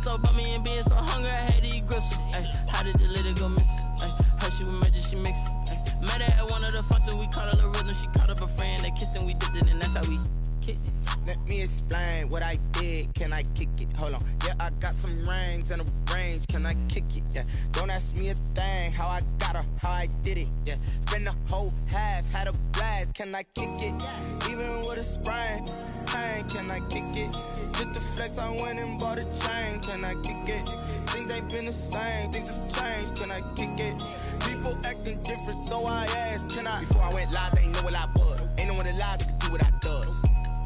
so about me and being so hungry, I had to eat gristle. Ay, how did the little go miss? Ay, her she was magic, she mixed. Ay, met her at one of the functions, we caught her the rhythm. She caught up a friend, they kissed and we dipped it, and that's how we kicked it. Let me explain what I did. Can I kick it? Hold on. Yeah, I got some rings and a range. Can I kick it? Yeah. Don't ask me a thing. How I got her, how I did it. Yeah. Spend the whole half, had a blast. Can I kick it? Even with a sprain. Hey, can I kick it? Just the flex, I went and bought a chain. Can I kick it? Things ain't been the same. Things have changed. Can I kick it? People acting different, so I asked. Can I? Before I went live, they ain't know what I was. Ain't no one alive that could do what I does.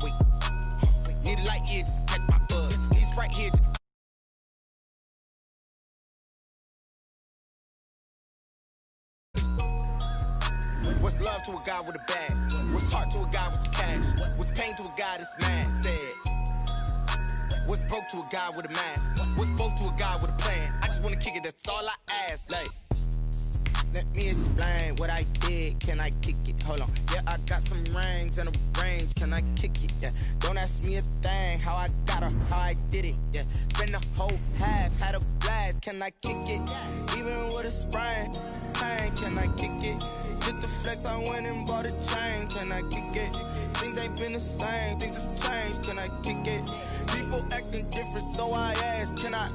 Wait. Need a light here just to catch my buzz. Need Sprite here just What's love to a guy with a bag? What's heart to a guy with some cash? What's pain to a guy that's mad? Said. What's broke to a guy with a mask? What's broke to a guy with a plan? I just wanna kick it, that's all I ask. Like, let me explain what I did. Can I kick it? Hold on. Yeah, I got some rings and a range. Can I kick it? Yeah. Don't ask me a thing. How I got her, how I did it. Yeah. Spend the whole half, had a blast. Can I kick it? Even with a sprain. Hey, can I kick it? Just the flex, I went and bought a chain. Can I kick it? Things ain't been the same. Things have changed. Can I kick it? People acting different, so I asked. Can I?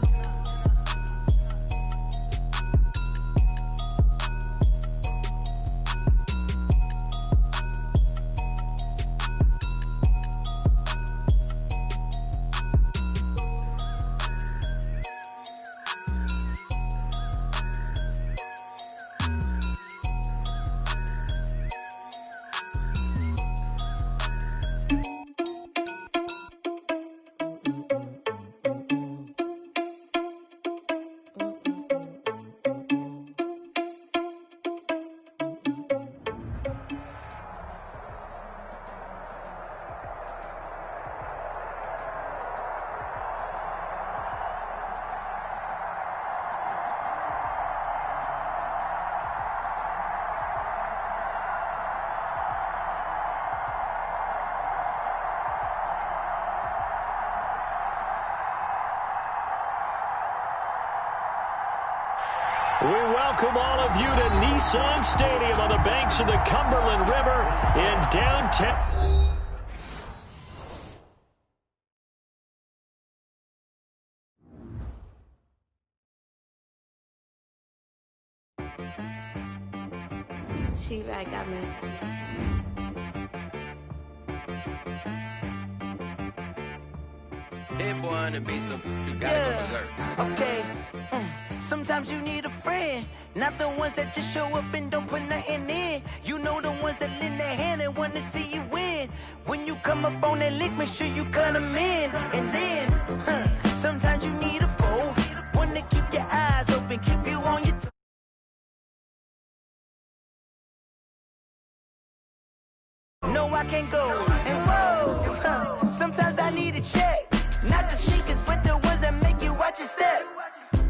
We welcome all of you to Nissan Stadium on the banks of the Cumberland River in downtown. She-Rag got me. Hit boy on the beat, so you gotta go berserk. Okay. Sometimes you need a friend, not the ones that just show up and don't put nothing in. You know the ones that lend their hand and want to see you win. When you come up on that lick, make sure you cut them in. And then, sometimes you need a foe, one to keep your eyes open, keep you on your toes. No, I can't go. And whoa, sometimes I need a check. Not the sneakers, but the ones that make you watch your step.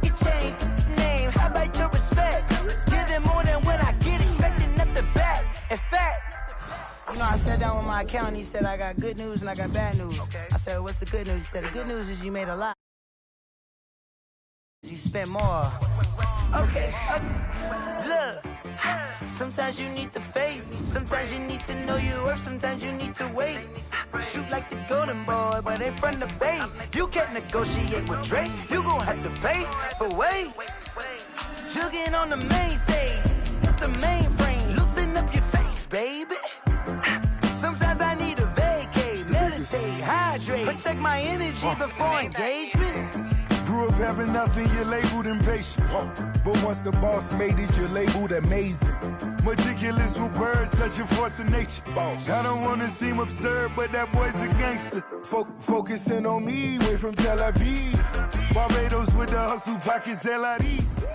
You change name, how about your respect? Give them more than what I get, expecting nothing back. In fact, you know, I sat down with my accountant, he said I got good news and I got bad news. I said, what's the good news? He said, the good news is you made a lot. You spent more. Okay, look. Sometimes you need the faith. Sometimes you need to know your worth. Sometimes you need to wait. Shoot like the golden boy, but in front of Bay. You can't negotiate with Drake. You gon' have to pay. But wait, jugging on the main stage, the mainframe. Loosen up your face, baby. Sometimes I need a vacate, meditate, hydrate, protect my energy before engagement. Grew up having nothing, you're labeled impatient. But once the boss made it, you're labeled amazing. Meticulous with words, such a force of nature. I don't wanna seem absurd, but that boy's a gangster. Focusing on me, way from Tel Aviv. Barbados with the hustle pockets, LIDs.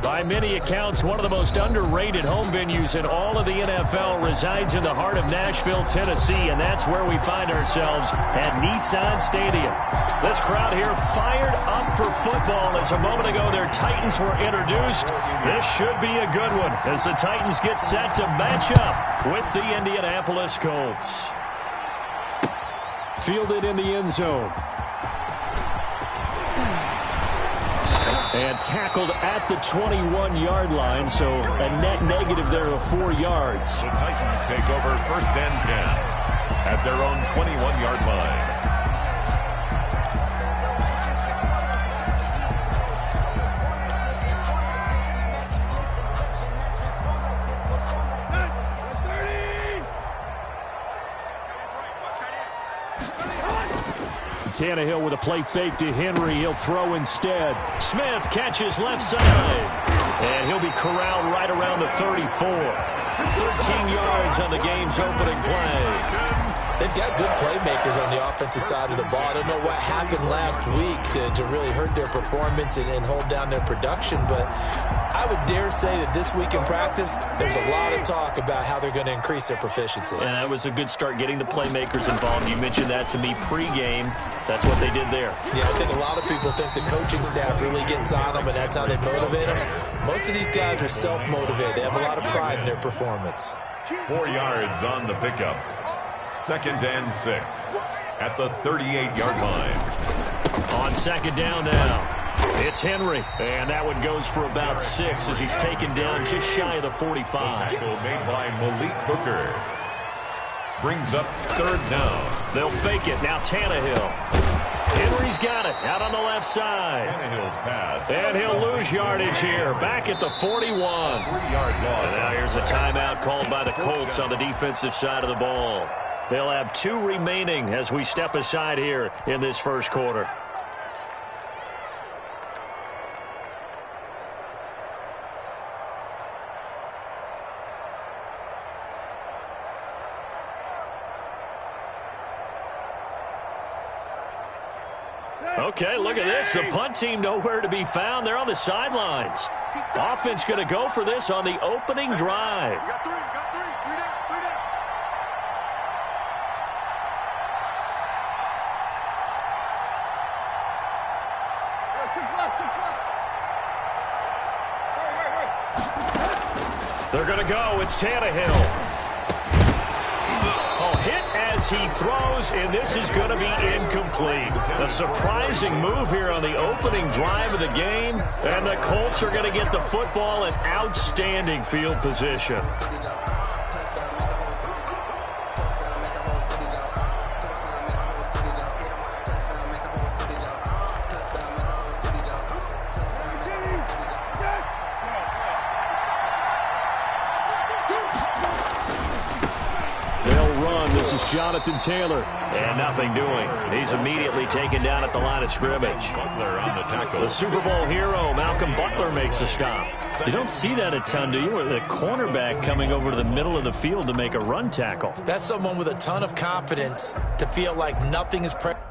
By many accounts, one of the most underrated home venues in all of the NFL resides in the heart of Nashville, Tennessee, and that's where we find ourselves at Nissan Stadium. This crowd here fired up for football as a moment ago their Titans were introduced. This should be a good one as the Titans get set to match up with the Indianapolis Colts. Fielded in the end zone. And tackled at the 21-yard line, so a net negative there of 4 yards. The Titans take over 1st and 10 at their own 21-yard line. Tannehill with a play fake to Henry. He'll throw instead. Smith catches left side. And he'll be corralled right around the 34. 13 yards on the game's opening play. They've got good playmakers on the offensive side of the ball. I don't know what happened last week to really hurt their performance and hold down their production, but I would dare say that this week in practice, there's a lot of talk about how they're going to increase their proficiency. And that was a good start getting the playmakers involved. You mentioned that to me pregame. That's what they did there. Yeah, I think a lot of people think the coaching staff really gets on them, and that's how they motivate them. Most of these guys are self-motivated. They have a lot of pride in their performance. 4 yards on the pickup. 2nd and 6 at the 38-yard line. On 2nd down now, it's Henry. And that one goes for about 6 as he's taken down just shy of the 45. The tackle made by Malik Hooker. Brings up 3rd down. They'll fake it. Now Tannehill. Henry's got it out on the left side. Tannehill's pass. And he'll lose yardage here. Back at the 41. 3-yard loss. And now here's a timeout called by the Colts on the defensive side of the ball. They'll have 2 remaining as we step aside here in this first quarter. Okay, look at this. The punt team nowhere to be found. They're on the sidelines. Offense going to go for this on the opening drive. Got three down. They're going to go. It's Tannehill. Oh, hit as he throws, and this is going to be incomplete. A surprising move here on the opening drive of the game, and the Colts are going to get the football in outstanding field position. Jonathan Taylor, and nothing doing. He's immediately taken down at the line of scrimmage. Butler on the tackle. The Super Bowl hero, Malcolm Butler, makes a stop. You don't see that a ton, do you? With a cornerback coming over to the middle of the field to make a run tackle. That's someone with a ton of confidence to feel like nothing is pressuring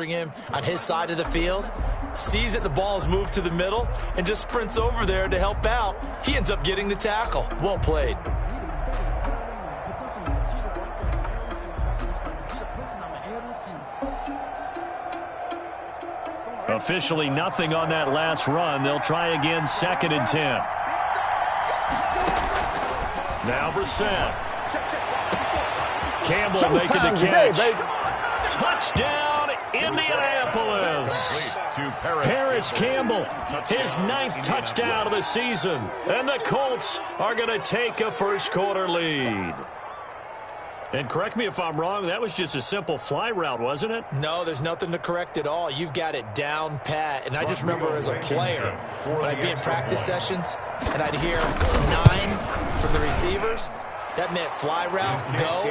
him on his side of the field, sees that the ball's moved to the middle, and just sprints over there to help out. He ends up getting the tackle. Well played. Officially nothing on that last run. They'll try again, 2nd and 10. Now Brissett. Campbell making the catch. Touchdown, Indianapolis. Paris Campbell, his 9th touchdown of the season. And the Colts are going to take a first quarter lead. And correct me if I'm wrong, that was just a simple fly route, wasn't it? No, there's nothing to correct at all. You've got it down pat. And I just remember as a player, when I'd be in practice sessions and I'd hear 9 from the receivers, that meant fly route, go,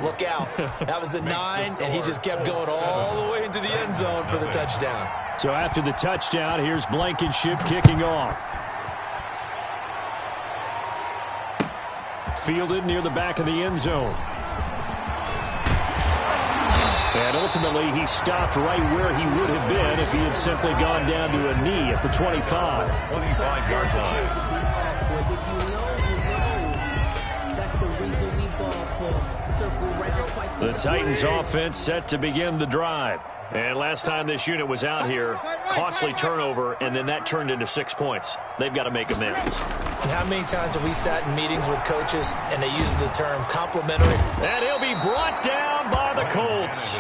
look out. That was the 9, and he just kept going all the way into the end zone for the touchdown. So after the touchdown, here's Blankenship kicking off. Fielded near the back of the end zone. And ultimately, he stopped right where he would have been if he had simply gone down to a knee at the 25. 25-yard line. The Titans offense set to begin the drive. And last time this unit was out here, costly turnover, and then that turned into 6 points. They've got to make amends. And how many times have we sat in meetings with coaches and they use the term complimentary? And he'll be brought down by the Colts.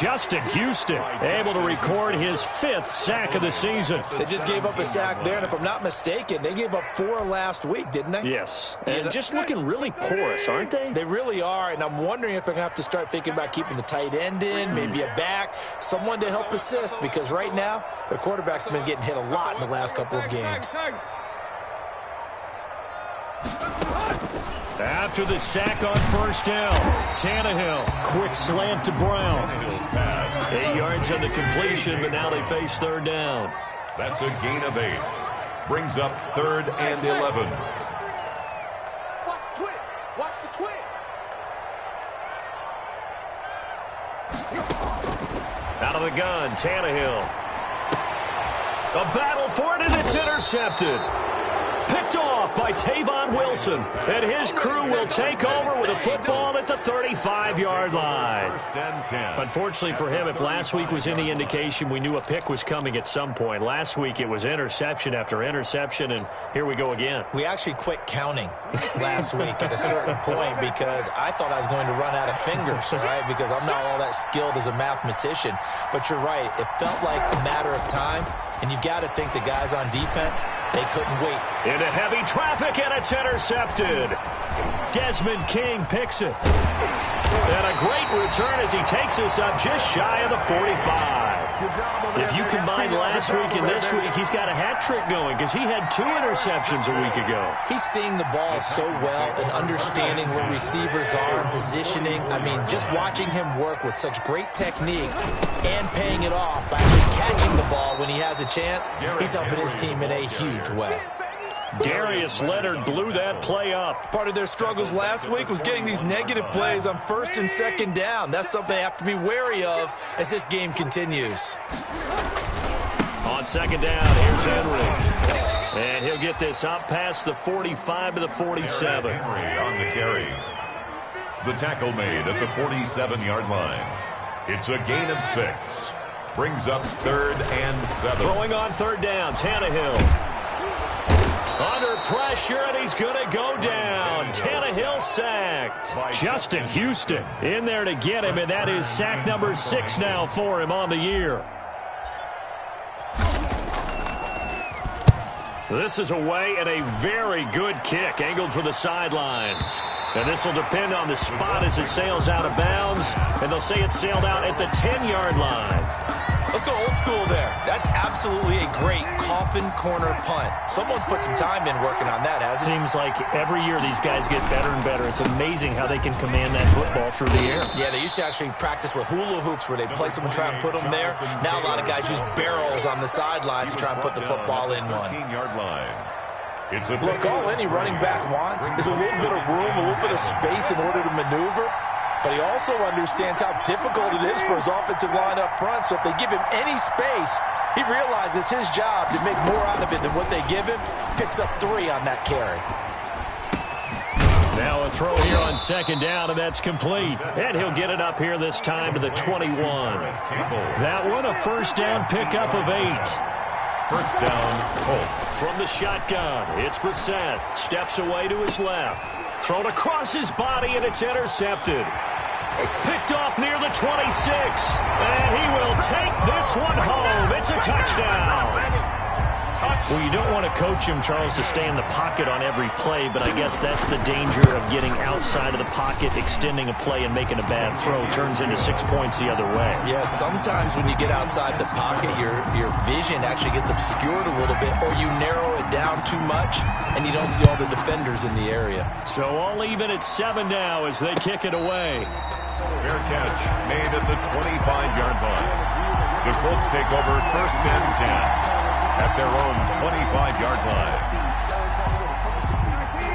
Justin Houston able to record his 5th sack of the season. They just gave up a sack there, and if I'm not mistaken, they gave up 4 last week, didn't they? Yes. And just looking really porous, aren't they? They really are, and I'm wondering if they're going to have to start thinking about keeping the tight end in, maybe a back, someone to help assist, because right now, their quarterback's been getting hit a lot in the last couple of games. After the sack on first down, Tannehill, quick slant to Brown. 8 yards on the completion, but now they face third down. That's a gain of 8. Brings up 3rd and 11. Watch the twist. Watch the twist. Out of the gun, Tannehill. A battle for it, and it's intercepted. Picked off by Tavon Wilson. And his crew will take over with a football at the 35-yard line. Unfortunately for him, if last week was any indication, we knew a pick was coming at some point. Last week it was interception after interception, and here we go again. We actually quit counting last week at a certain point because I thought I was going to run out of fingers, right? Because I'm not all that skilled as a mathematician. But you're right. It felt like a matter of time. And you got to think the guys on defense, they couldn't wait. Into heavy traffic, and it's intercepted. Desmond King picks it. And a great return as he takes us up just shy of the 45. If you combine last week and this week, he's got a hat trick going because he had 2 interceptions a week ago. He's seeing the ball so well and understanding where receivers are and positioning. I mean, just watching him work with such great technique and paying it off by actually catching the ball when he has a chance, he's helping his team in a huge way. Darius Leonard blew that play up. Part of their struggles last week was getting these negative plays on 1st and 2nd down. That's something they have to be wary of as this game continues. On 2nd down, here's Henry. And he'll get this up past the 45 to the 47. Henry on the carry. The tackle made at the 47-yard line. It's a gain of 6. Brings up 3rd and 7. Throwing on 3rd down, Tannehill. Under pressure, and he's going to go down. Tannehill sacked. Justin Houston in there to get him, and that is sack number 6 now for him on the year. This is away, and a very good kick angled for the sidelines. And this will depend on the spot as it sails out of bounds, and they'll say it sailed out at the 10-yard line. Let's go old school there. That's absolutely a great coffin corner punt. Someone's put some time in working on that, hasn't it? Seems like every year these guys get better and better. It's amazing how they can command that football through the air. Yeah, they used to actually practice with hula hoops where they'd place them and try and put them there. Now a lot of guys use barrels on the sidelines to try and put the football in one. 15-yard line. Look, all any running back wants is a little bit of room, a little bit of space in order to maneuver. But he also understands how difficult it is for his offensive line up front. So if they give him any space, he realizes his job to make more out of it than what they give him. Picks up 3 on that carry. Now a throw here on 2nd down, and that's complete. And he'll get it up here this time to the 21. That one a 1st down pickup of 8. 1st down, Colts. From the shotgun, it's Brissett. Steps away to his left. Thrown across his body, and it's intercepted. Picked off near the 26. And he will take this one home. It's a touchdown. Well, you don't want to coach him, Charles, to stay in the pocket on every play, but I guess that's the danger of getting outside of the pocket, extending a play, and making a bad throw. Turns into 6 points the other way. Yeah, sometimes when you get outside the pocket, your vision actually gets obscured a little bit, or you narrow it down too much, and you don't see all the defenders in the area. So all even at 7 now as they kick it away. Fair catch made at the 25-yard line. The Colts take over 1st and 10. At their own 25-yard line.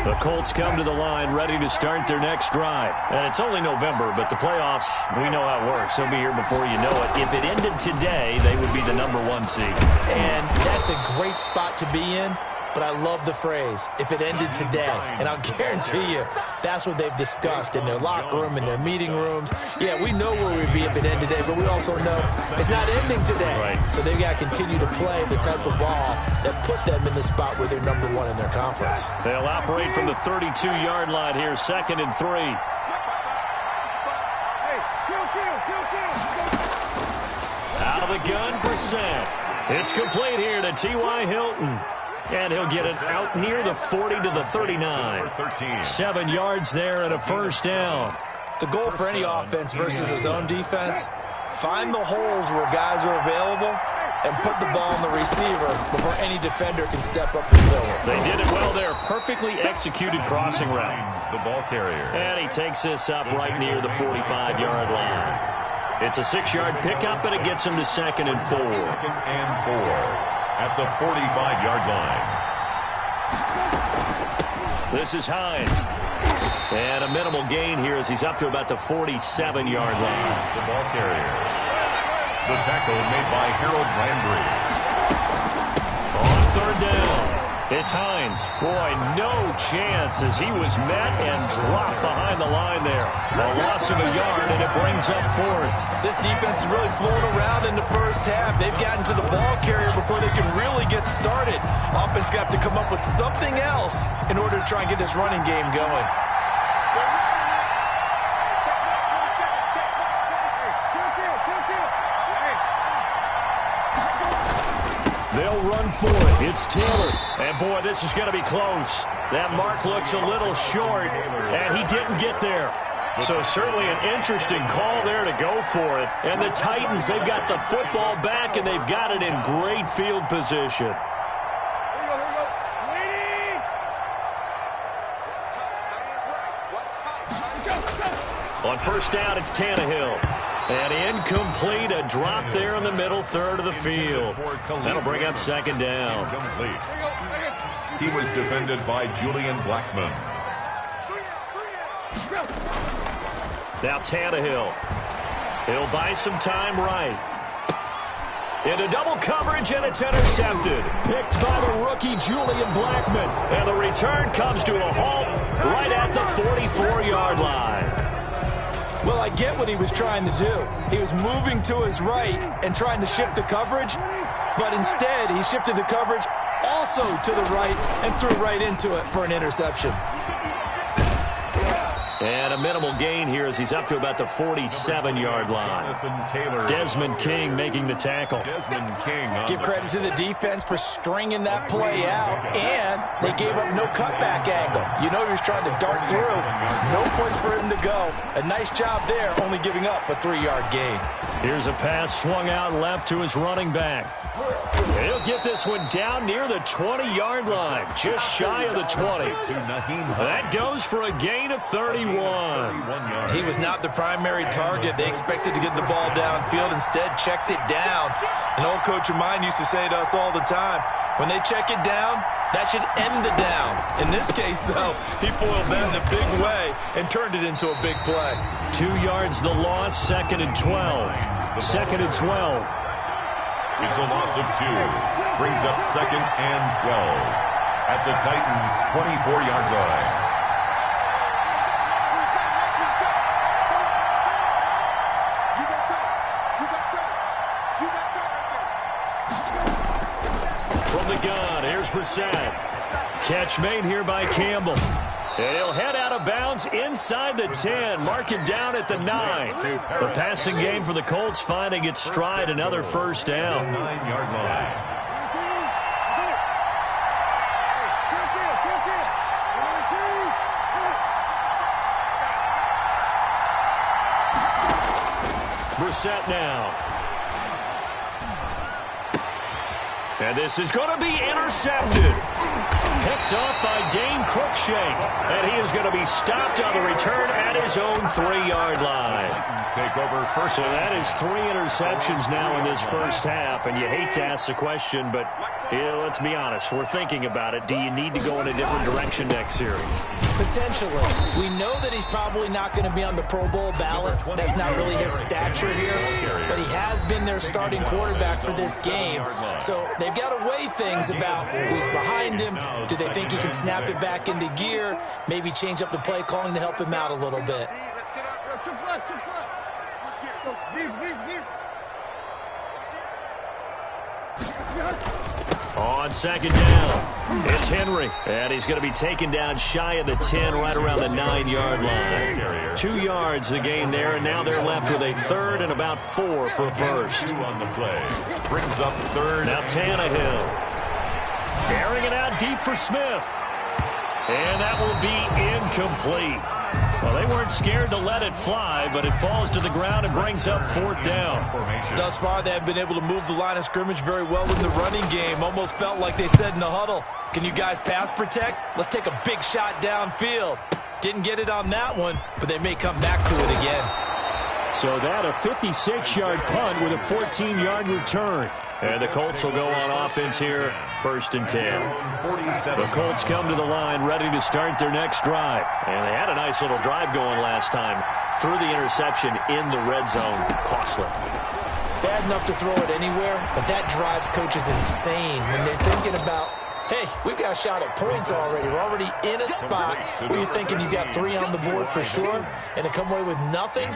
The Colts come to the line ready to start their next drive. And it's only November, but the playoffs, we know how it works. They'll be here before you know it. If it ended today, they would be the #1 seed. And that's a great spot to be in. But I love the phrase, if it ended today. And I'll guarantee you, that's what they've discussed in their locker room, in their meeting rooms. Yeah, we know where we'd be if it ended today, but we also know it's not ending today. Right. So they've got to continue to play the type of ball that put them in the spot where they're #1 in their conference. They'll operate from the 32-yard line here, 2nd and 3. Out of the gun, Brissett. It's complete here to T.Y. Hilton. And he'll get it out near the 40 to the 39. 7 yards there and a first down. The goal for any offense versus his own defense, find the holes where guys are available and put the ball on the receiver before any defender can step up and fill it. They did it well there. Perfectly executed crossing route. The ball carrier. And he takes this up right near the 45-yard line. It's a 6-yard pickup, and it gets him to 2nd and 4. 2nd and 4. At the 45-yard line. This is Hines. And a minimal gain here as he's up to about the 47-yard line. The ball carrier. The tackle made by Harold Landry. On 3rd down, it's Hines. Boy, no chance as he was met and dropped behind the line there. A loss of a yard, and it brings up 4th. This defense is really flown around in the first half. They've gotten to the ball carrier before they can really get started. Offense got to come up with something else in order to try and get this running game going. They'll run for it. It's Taylor. And, boy, this is going to be close. That mark looks a little short, and he didn't get there. So certainly an interesting call there to go for it. And the Titans, they've got the football back, and they've got it in great field position. On 1st down, it's Tannehill. And incomplete, a drop there in the middle third of the field. That'll bring up 2nd down. He was defended by Julian Blackman. Now Tannehill. He'll buy some time right. Into double coverage, and it's intercepted. Picked by the rookie Julian Blackman. And the return comes to a halt right at the 44-yard line. Well, I get what he was trying to do. He was moving to his right and trying to shift the coverage, but instead he shifted the coverage also to the right and threw right into it for an interception. And a minimal gain here as he's up to about the 47-yard line. Desmond King making the tackle. Desmond King. Give credit to the defense for stringing that play out, and they gave up no cutback angle. You know he was trying to dart through. No place for him to go. A nice job there, only giving up a 3-yard gain. Here's a pass swung out left to his running back. He'll get this one down near the 20-yard line, just shy of the 20. That goes for a gain of 31. He was not the primary target. They expected to get the ball downfield, instead checked it down. An old coach of mine used to say to us all the time, when they check it down, that should end the down. In this case, though, he foiled that in a big way and turned it into a big play. 2 yards the loss, 2nd and 12. 2nd and 12. It's a loss of 2. Brings up 2nd and 12. At the Titans' 24-yard line. From the gun, here's Brissett. Catch made here by Campbell. And he'll head out of bounds inside the 10. Mark him down at the 9. The passing game for the Colts finding its stride. Another first down. 9-yard line. Brissett now. And this is going to be intercepted. Picked off by Dane Cruikshank. And he is going to be stopped on the return at his his own 3-yard line. Take over first. So that is 3 interceptions now in this first half, and you hate to ask the question, but let's be honest. We're thinking about it. Do you need to go in a different direction next series? Potentially. We know that he's probably not going to be on the Pro Bowl ballot. That's not really his stature here, but he has been their starting quarterback for this game. So they've got to weigh things about who's behind him. Do they think he can snap it back into gear? Maybe change up the play calling to help him out a little bit. On second down, it's Henry, and he's going to be taken down shy of the 10, right around the 9-yard line. 2 yards the gain there, and now they're left with a third and about 4 for first. On the play. Brings up third. Now Tannehill. Airing it out deep for Smith. And that will be incomplete. Well, they weren't scared to let it fly, but it falls to the ground and brings up 4th down. Thus far, they have been able to move the line of scrimmage very well in the running game. Almost felt like they said in the huddle, can you guys pass protect? Let's take a big shot downfield. Didn't get it on that one, but they may come back to it again. So that a 56-yard punt with a 14-yard return. And the Colts will go on offense here, 1st and 10. The Colts come to the line ready to start their next drive. And they had a nice little drive going last time. Threw the interception in the red zone. Costly. Bad enough to throw it anywhere, but that drives coaches insane when they're thinking about, hey, we've got a shot at points already. We're already in a spot where you're thinking you got 3 on the board for sure, and to come away with nothing,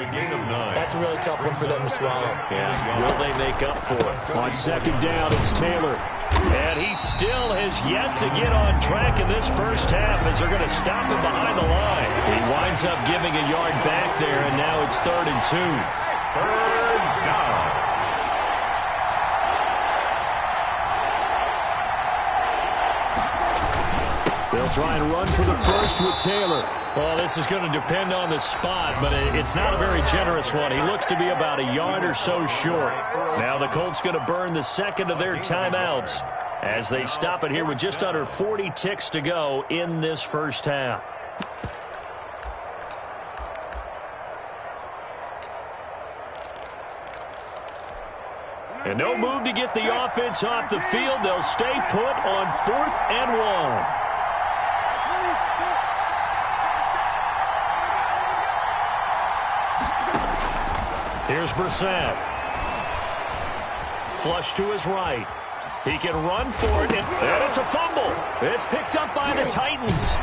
that's a really tough one for them to swallow. Yeah, will they make up for it? On second down, it's Taylor. And he still has yet to get on track in this first half as they're going to stop him behind the line. He winds up giving a yard back there, and now it's 3rd and 2. 3rd down. They'll try and run for the first with Taylor. Well, this is going to depend on the spot, but it's not a very generous one. He looks to be about a yard or so short. Now the Colts going to burn the second of their timeouts as they stop it here with just under 40 ticks to go in this first half. And no move to get the offense off the field. They'll stay put on 4th and 1. Here's Brissett. Flush to his right. He can run for it, and it's a fumble. It's picked up by the Titans.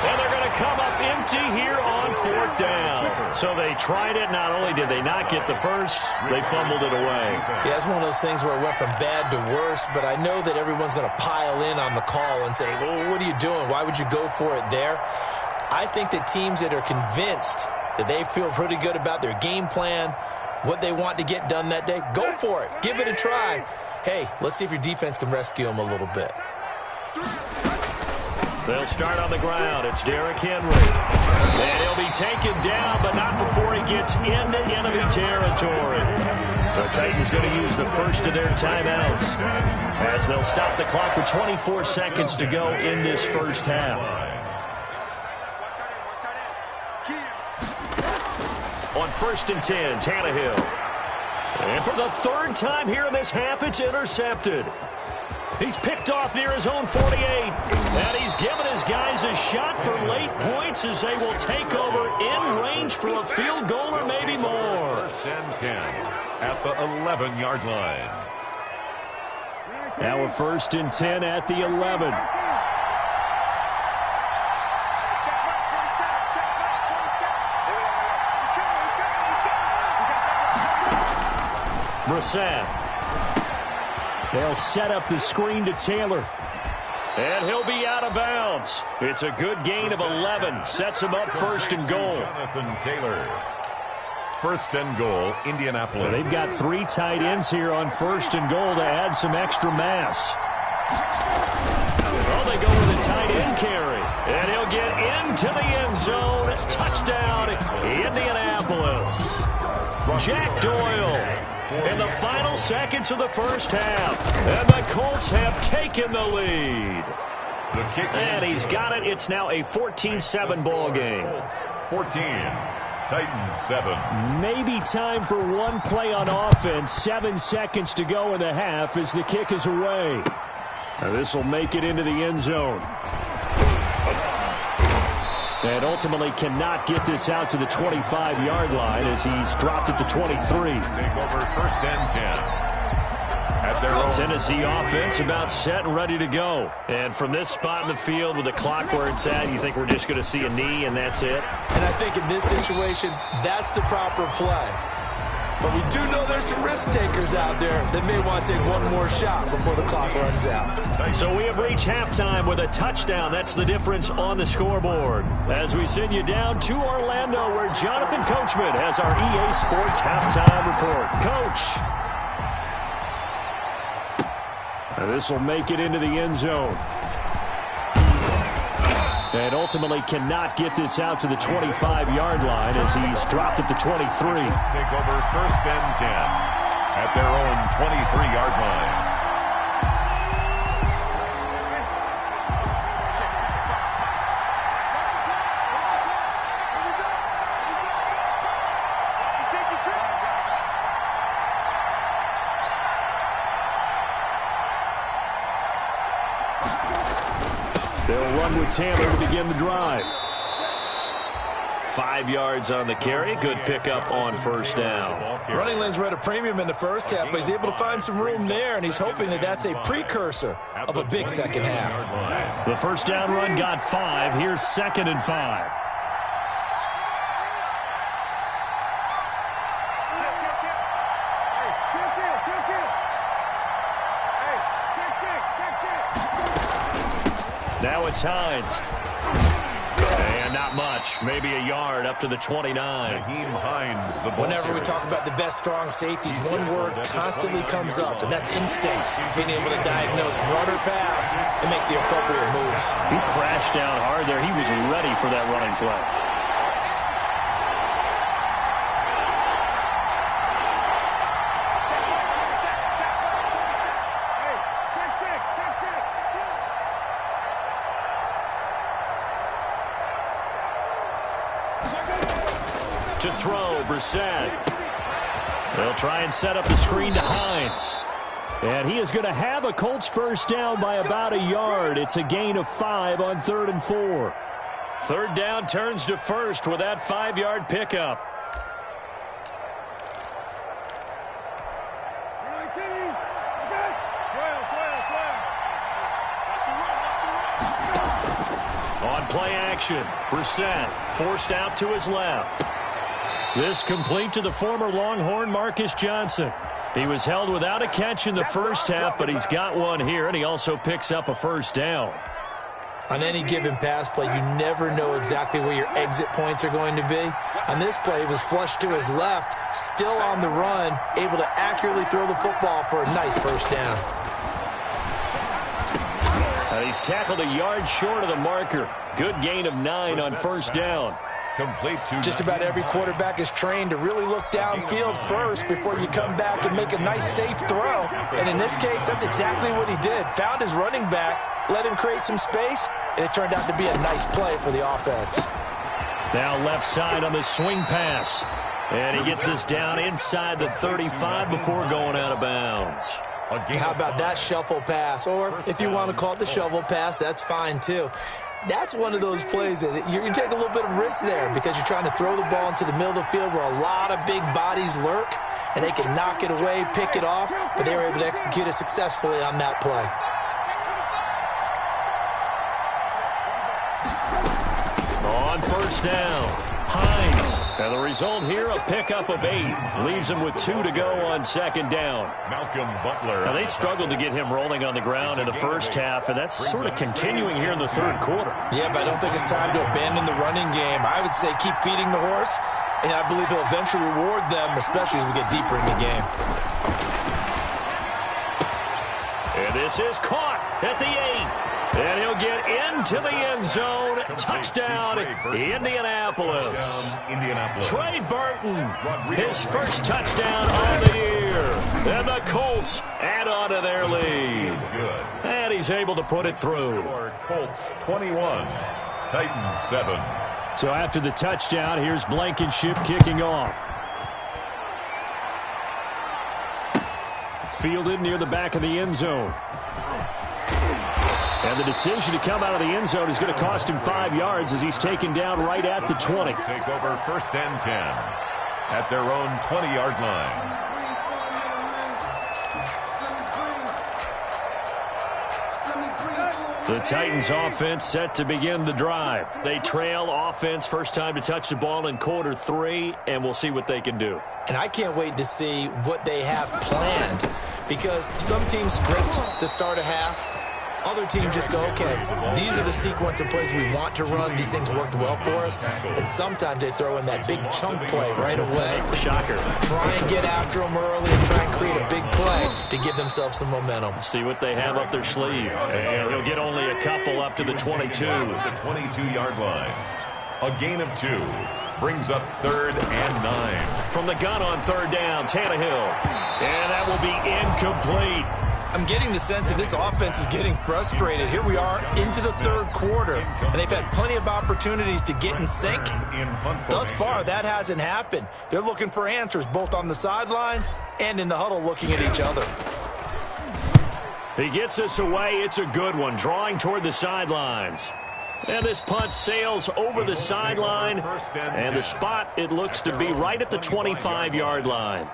And they're going to come up empty here on 4th down. So they tried it. Not only did they not get the first, they fumbled it away. Yeah, it's one of those things where it went from bad to worse, but I know that everyone's going to pile in on the call and say, well, what are you doing? Why would you go for it there? I think that teams that are convinced that they feel pretty good about their game plan, what they want to get done that day, go for it. Give it a try. Hey, let's see if your defense can rescue them a little bit. They'll start on the ground. It's Derrick Henry. And he'll be taken down, but not before he gets into enemy territory. The Titans going to use the first of their timeouts as they'll stop the clock with 24 seconds to go in this first half. On 1st and 10, Tannehill. And for the 3rd time here in this half, it's intercepted. He's picked off near his own 48. And he's given his guys a shot for late points as they will take over in range for a field goal or maybe more. 1st and 10 at the 11-yard line. Now a 1st and 10 at the 11. Brissett. They'll set up the screen to Taylor. And he'll be out of bounds. It's a good gain of 11. Sets him up 1st and goal. Jonathan Taylor. 1st and goal, Indianapolis. Well, they've got 3 tight ends here on 1st and goal to add some extra mass. Well, they go with a tight end carry. And he'll get into the end zone. Touchdown, Indianapolis. Jack Doyle in the final seconds of the first half. And the Colts have taken the lead. And he's got it. It's now a 14-7 ball game. 14. Titans 7. Maybe time for one play on offense. 7 seconds to go in the half as the kick is away. This will make it into the end zone. And ultimately cannot get this out to the 25-yard line as he's dropped at the 23. Take over 1st and 10. At their own. Tennessee offense about set and ready to go. And from this spot in the field with the clock where it's at, you think we're just going to see a knee and that's it? And I think in this situation, that's the proper play. But we do know there's some risk takers out there that may want to take one more shot before the clock runs out. So we have reached halftime with a touchdown. That's the difference on the scoreboard. As we send you down to Orlando, where Jonathan Coachman has our EA Sports halftime report. Coach. This will make it into the end zone. And ultimately cannot get this out to the 25-yard line as he's dropped at the 23. Let's take over 1st and 10 at their own 23-yard line. They'll run with Taylor to begin the drive. 5 yards on the carry. Good pickup on 1st down. Running lanes were at a premium in the first half, but he's able to find some room there, and he's hoping that that's a precursor of a big second half. The 1st down run got 5. Here's 2nd and 5. Now it's Hines. And not much. Maybe a yard up to the 29. Hines, the ball Whenever we talk about the best strong safeties, one word constantly comes up, and that's instinct. Being able to diagnose run or pass and make the appropriate moves. He crashed down hard there. He was ready for that running play. To throw, Brissett. They'll try and set up the screen to Hines. And he is going to have a Colts 1st down by about a yard. It's a gain of 5 on 3rd and 4. 3rd down turns to 1st with that 5-yard pickup. On play action, Brissett forced out to his left. This complete to the former Longhorn Marcus Johnson. He was held without a catch in the first half, but he's got one here, and he also picks up a 1st down. On any given pass play, you never know exactly where your exit points are going to be. On this play, he was flushed to his left, still on the run, able to accurately throw the football for a nice 1st down. He's tackled a yard short of the marker. Good gain of 9 on 1st down. Just about every quarterback is trained to really look downfield first before you come back and make a nice, safe throw. And in this case, that's exactly what he did. Found his running back, let him create some space, and it turned out to be a nice play for the offense. Now left side on the swing pass. And he gets us down inside the 35 before going out of bounds. How about that shuffle pass? Or if you want to call it the shovel pass, that's fine too. That's one of those plays that you take a little bit of risk there because you're trying to throw the ball into the middle of the field where a lot of big bodies lurk, and they can knock it away, pick it off, but they were able to execute it successfully on that play. On 1st down, Hines. And the result here, a pickup of 8. Leaves him with 2 to go on 2nd down. Malcolm Butler. Now, they struggled to get him rolling on the ground in the first half, and that's sort of continuing here in the 3rd quarter. Yeah, but I don't think it's time to abandon the running game. I would say keep feeding the horse, and I believe he'll eventually reward them, especially as we get deeper in the game. And this is caught at the 8. And he'll get into the end zone. Touchdown, Indianapolis. Trey Burton, his first touchdown on the year. And the Colts add on to their lead. And he's able to put it through. Colts 21, Titans 7. So after the touchdown, here's Blankenship kicking off. Fielded near the back of the end zone. And the decision to come out of the end zone is going to cost him 5 yards as he's taken down right at the 20. Take over 1st and 10 at their own 20-yard line. The Titans offense set to begin the drive. They trail offense first time to touch the ball in quarter 3, and we'll see what they can do. And I can't wait to see what they have planned, because some teams script to start a half. Other teams just go, okay, these are the sequence of plays we want to run. These things worked well for us. And sometimes they throw in that big chunk play right away. Shocker. Try and get after them early and try and create a big play to give themselves some momentum. See what they have up their sleeve. And he'll get only a couple up to the 22. The 22-yard line. A gain of 2 brings up 3rd and 9. From the gun on 3rd down, Tannehill. And that will be incomplete. I'm getting the sense that this offense is getting frustrated. Here we are into the 3rd quarter, and they've had plenty of opportunities to get in sync. Thus far, that hasn't happened. They're looking for answers both on the sidelines and in the huddle looking at each other. He gets us away. It's a good one, drawing toward the sidelines. And this punt sails over the sideline, and the spot, it looks to be right at the 25-yard line.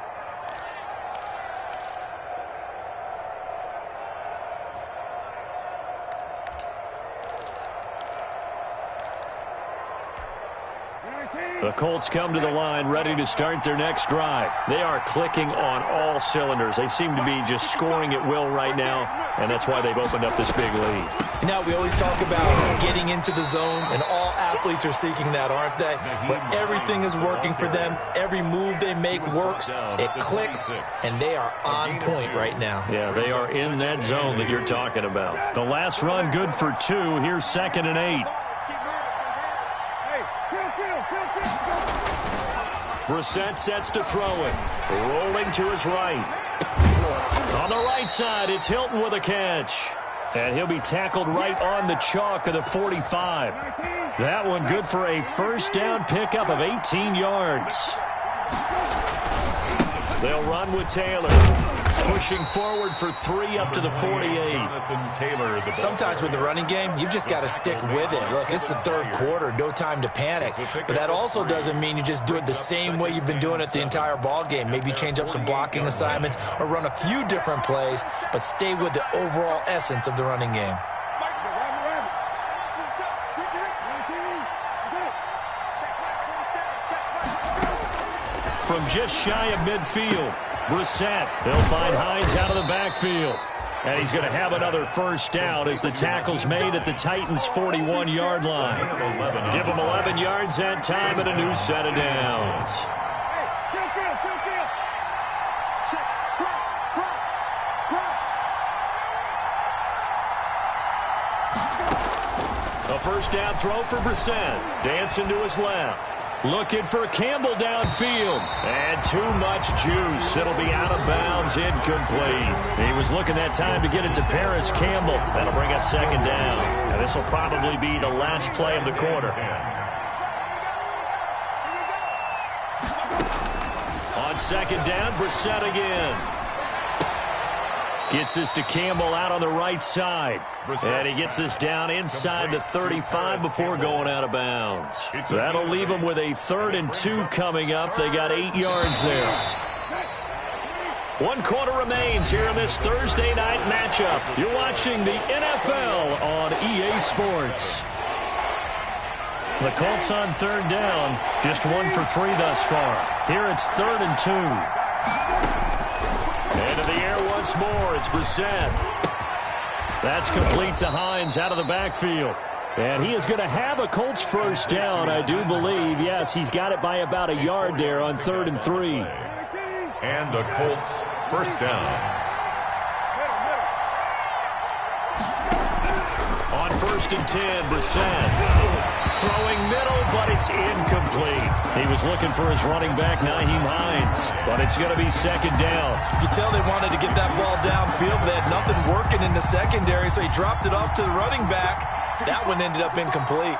The Colts come to the line ready to start their next drive. They are clicking on all cylinders. They seem to be just scoring at will right now, and that's why they've opened up this big lead. Now, we always talk about getting into the zone, and all athletes are seeking that, aren't they? But everything is working for them. Every move they make works. It clicks, and they are on point right now. Yeah, they are in that zone that you're talking about. The last run good for 2. Here's 2nd and 8. Brissett sets to throw it. Rolling to his right. On the right side, it's Hilton with a catch. And he'll be tackled right on the chalk of the 45. That one good for a first down pickup of 18 yards. They'll run with Taylor. Pushing forward for 3 up to the 48. Sometimes with the running game, you've just got to stick with it. Look, it's the 3rd quarter, no time to panic. But that also doesn't mean you just do it the same way you've been doing it the entire ball game. Maybe change up some blocking assignments or run a few different plays, but stay with the overall essence of the running game. From just shy of midfield, Brissett. They'll find Hines out of the backfield. And he's going to have another first down as the tackle's made at the Titans' 41-yard line. Give him 11 yards that time and a new set of downs. A first down throw for Brissett. Dancing to his left. Looking for Campbell downfield. And too much juice. It'll be out of bounds, incomplete. He was looking that time to get it to Paris Campbell. That'll bring up 2nd down. And this will probably be the last play of the quarter. On 2nd down, Brissett again. Gets this to Campbell out on the right side. And he gets this down inside the 35 before going out of bounds. That'll leave him with a 3rd and 2 coming up. They got 8 yards there. 1 quarter remains here in this Thursday night matchup. You're watching the NFL on EA Sports. The Colts on 3rd down. Just 1 for 3 thus far. Here it's 3rd and 2. Into the air once more. It's Brissett. That's complete to Hines out of the backfield. And he is going to have a Colts first down, I do believe. Yes, he's got it by about a yard there on 3rd and 3. And a Colts first down. First and 10, Brissett. Throwing middle, but it's incomplete. He was looking for his running back, Nyheim Hines, but it's going to be second down. You can tell they wanted to get that ball downfield, but they had nothing working in the secondary, so he dropped it off to the running back. That one ended up incomplete.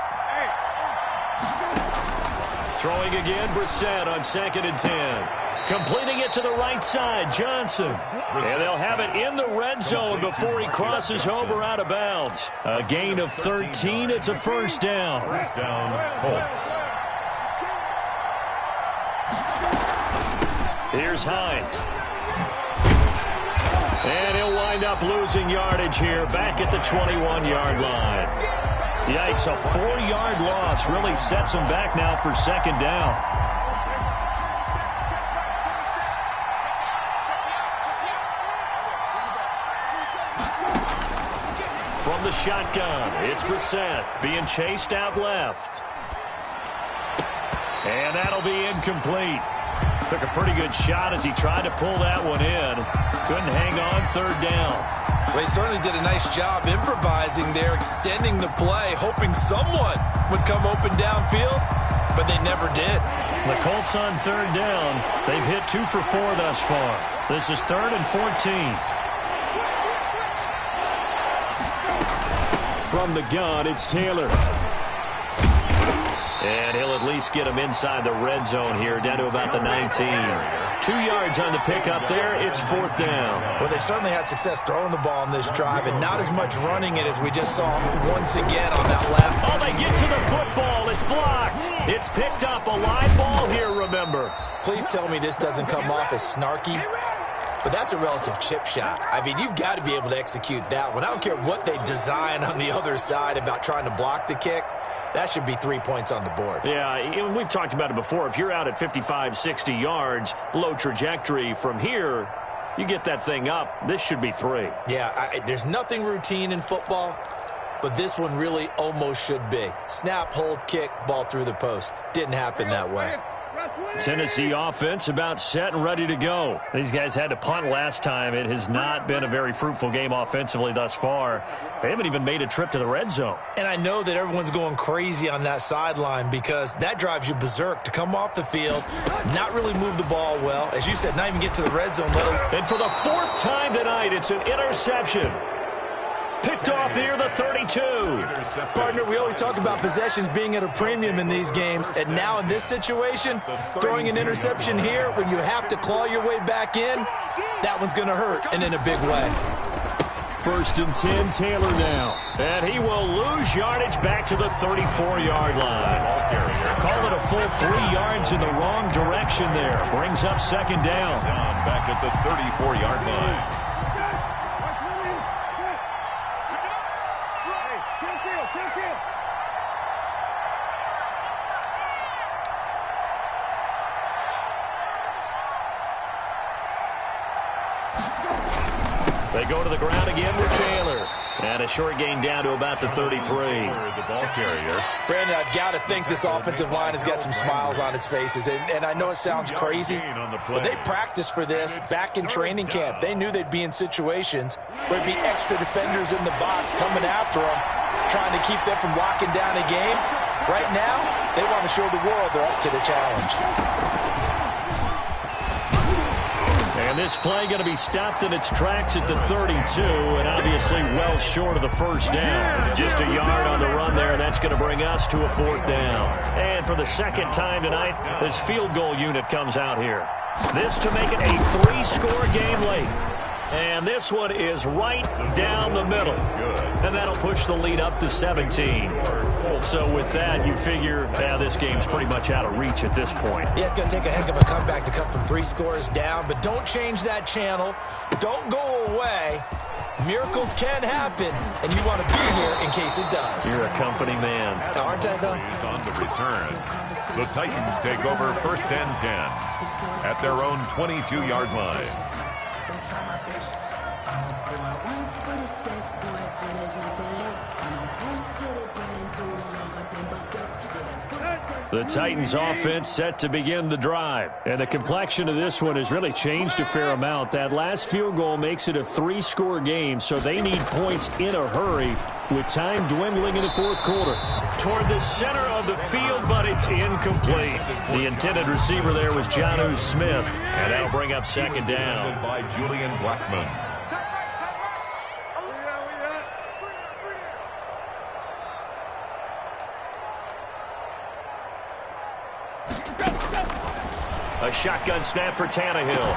Throwing again, Brissett on second and 10. Completing it to the right side, Johnson. And they'll have it in the red zone before he crosses over out of bounds. A gain of 13. It's a first down. First down, Colts. Here's Hines. And he'll wind up losing yardage here back at the 21-yard line. Yikes, a 4-yard loss really sets him back now for second down. From the shotgun, it's Brissett being chased out left. And that'll be incomplete. Took a pretty good shot as he tried to pull that one in. Couldn't hang on third down. Well, he certainly did a nice job improvising there, extending the play, hoping someone would come open downfield, but they never did. The Colts on third down. They've hit 2 for 4 thus far. This is 3rd and 14. From the gun, it's Taylor. And he'll at least get him inside the red zone here, down to about the 19. 2 yards on the pickup there. It's 4th down. Well, they certainly had success throwing the ball on this drive, and not as much running it as we just saw once again on that left. Oh, they get to the football. It's blocked. It's picked up. A live ball here, remember. Please tell me this doesn't come off as snarky. But that's a relative chip shot. I mean, you've got to be able to execute that one. I don't care what they design on the other side about trying to block the kick. That should be 3 points on the board. Yeah, we've talked about it before. If you're out at 55, 60 yards, low trajectory from here, you get that thing up, this should be 3. Yeah, there's nothing routine in football, but this one really almost should be. Snap, hold, kick, ball through the post. Didn't happen that way. Tennessee offense about set and ready to go. These guys had to punt last time. It has not been a very fruitful game offensively thus far. They haven't even made a trip to the red zone. And I know that everyone's going crazy on that sideline because that drives you berserk to come off the field, not really move the ball well. As you said, not even get to the red zone. And for the 4th time tonight, it's an interception. Picked off here, the 32. Partner, we always talk about possessions being at a premium in these games, and now in this situation, throwing an interception here when you have to claw your way back in, that one's going to hurt, and in a big way. First and 10, Taylor now. And he will lose yardage back to the 34-yard line. Call it a full 3 yards in the wrong direction there. Brings up second down. Back at the 34-yard line. They go to the ground again with Taylor. And a short gain down to about the 33. The ball carrier. Brandon, I've got to think this offensive line has got some smiles on its faces. And I know it sounds crazy, but they practiced for this back in training camp. They knew they'd be in situations where there'd be extra defenders in the box coming after them, trying to keep them from locking down a game. Right now, they want to show the world they're up to the challenge. And this play going to be stopped in its tracks at the 32, and obviously well short of the first down. Just a yard on the run there, and that's going to bring us to a 4th down. And for the second time tonight, this field goal unit comes out here. This to make it a 3-score game late. And this one is right down the middle. And that'll push the lead up to 17. So with that, you figure, this game's pretty much out of reach at this point. Yeah, it's going to take a heck of a comeback to come from 3 scores down. But don't change that channel. Don't go away. Miracles can happen, and you want to be here in case it does. You're a company man. Aren't I, though? On the return, the Titans take over 1st and 10 at their own 22-yard line. The Titans offense set to begin the drive. And the complexion of this one has really changed a fair amount. That last field goal makes it a 3-score game, so they need points in a hurry with time dwindling in the fourth quarter. Toward the center of the field, but it's incomplete. The intended receiver there was Jonnu Smith, and that'll bring up second down. By Julian Blackman. A shotgun snap for Tannehill.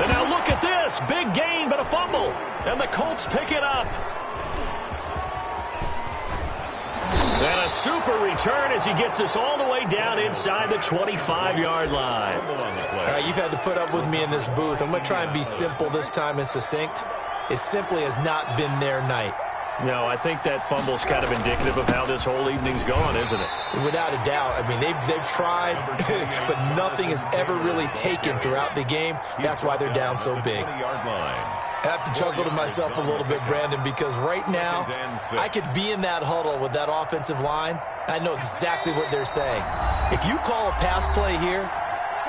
And now look at this. Big gain, but a fumble. And the Colts pick it up. And a super return as he gets us all the way down inside the 25-yard line. All right, you've had to put up with me in this booth. I'm going to try and be simple this time and succinct. It simply has not been their night. No, I think that fumble's kind of indicative of how this whole evening's gone, isn't it? Without a doubt. I mean, they've tried, but nothing has ever really taken throughout the game. That's why they're down so big. I have to chuckle to myself a little bit, Brandon, because right now I could be in that huddle with that offensive line, and I know exactly what they're saying. If you call a pass play here,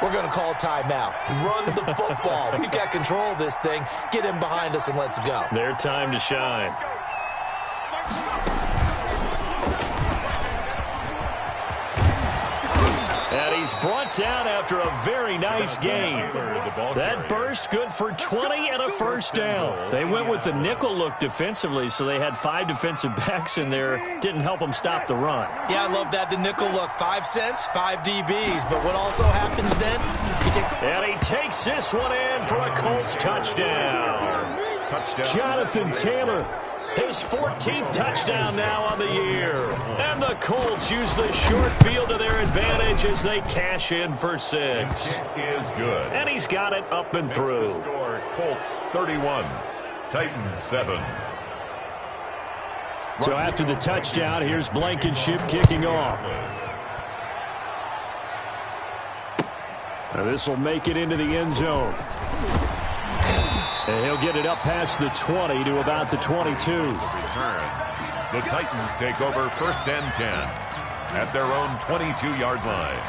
we're going to call a timeout. Run the football. We've got control of this thing. Get him behind us and let's go. Their time to shine. And he's brought down after a very nice game. That burst good for 20 and a first down. They went with the nickel look defensively, so they had 5 defensive backs in there. Didn't help them stop the run. Yeah, I love that, the nickel look. 5 cents, 5 DBs. But what also happens then? And he takes this one in for a Colts touchdown. Jonathan Taylor. His 14th touchdown now on the year. And the Colts use the short field to their advantage as they cash in for 6. Is good. And he's got it up and through. Score, Colts 31, Titans 7. So after the touchdown, here's Blankenship kicking off. Now this will make it into the end zone. And he'll get it up past the 20 to about the 22. Return. The Titans take over 1st and 10 at their own 22-yard line.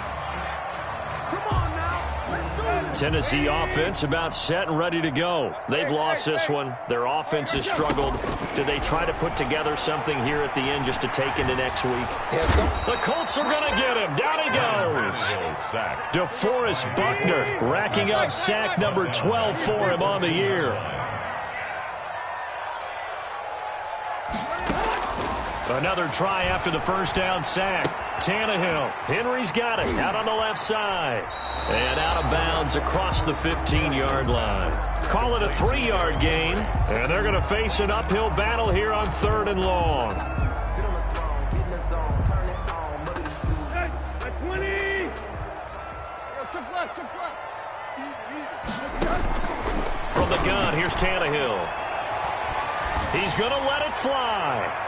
Tennessee offense about set and ready to go. They've lost this one. Their offense has struggled. Do they try to put together something here at the end just to take into next week? Yes. The Colts are going to get him. Down he goes. DeForest Buckner racking up sack number 12 for him on the year. Another try after the first down sack. Tannehill. Henry's got it. Out on the left side. And out of bounds across the 15-yard line. Call it a 3-yard gain. And they're going to face an uphill battle here on 3rd and long. From the gun, here's Tannehill. He's going to let it fly.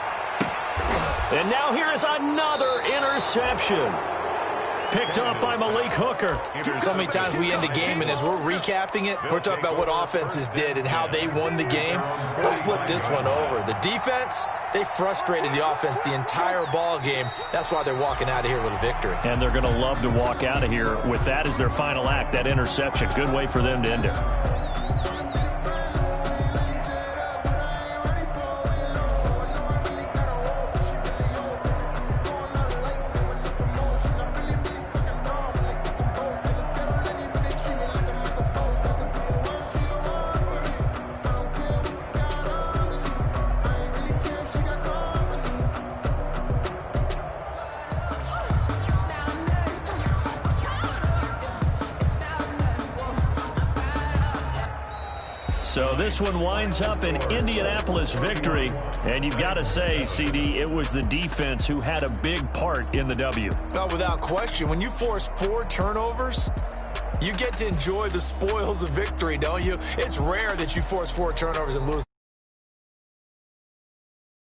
And now here is another interception. Picked up by Malik Hooker. So many times we end a game, and as we're recapping it, we're talking about what offenses did and how they won the game. Let's flip this one over. The defense, they frustrated the offense the entire ball game. That's why they're walking out of here with a victory. And they're going to love to walk out of here with that as their final act, that interception. Good way for them to end it. So this one winds up an Indianapolis victory. And you've got to say, CD, it was the defense who had a big part in the W. Well, without question, when you force 4 turnovers, you get to enjoy the spoils of victory, don't you? It's rare that you force 4 turnovers and lose.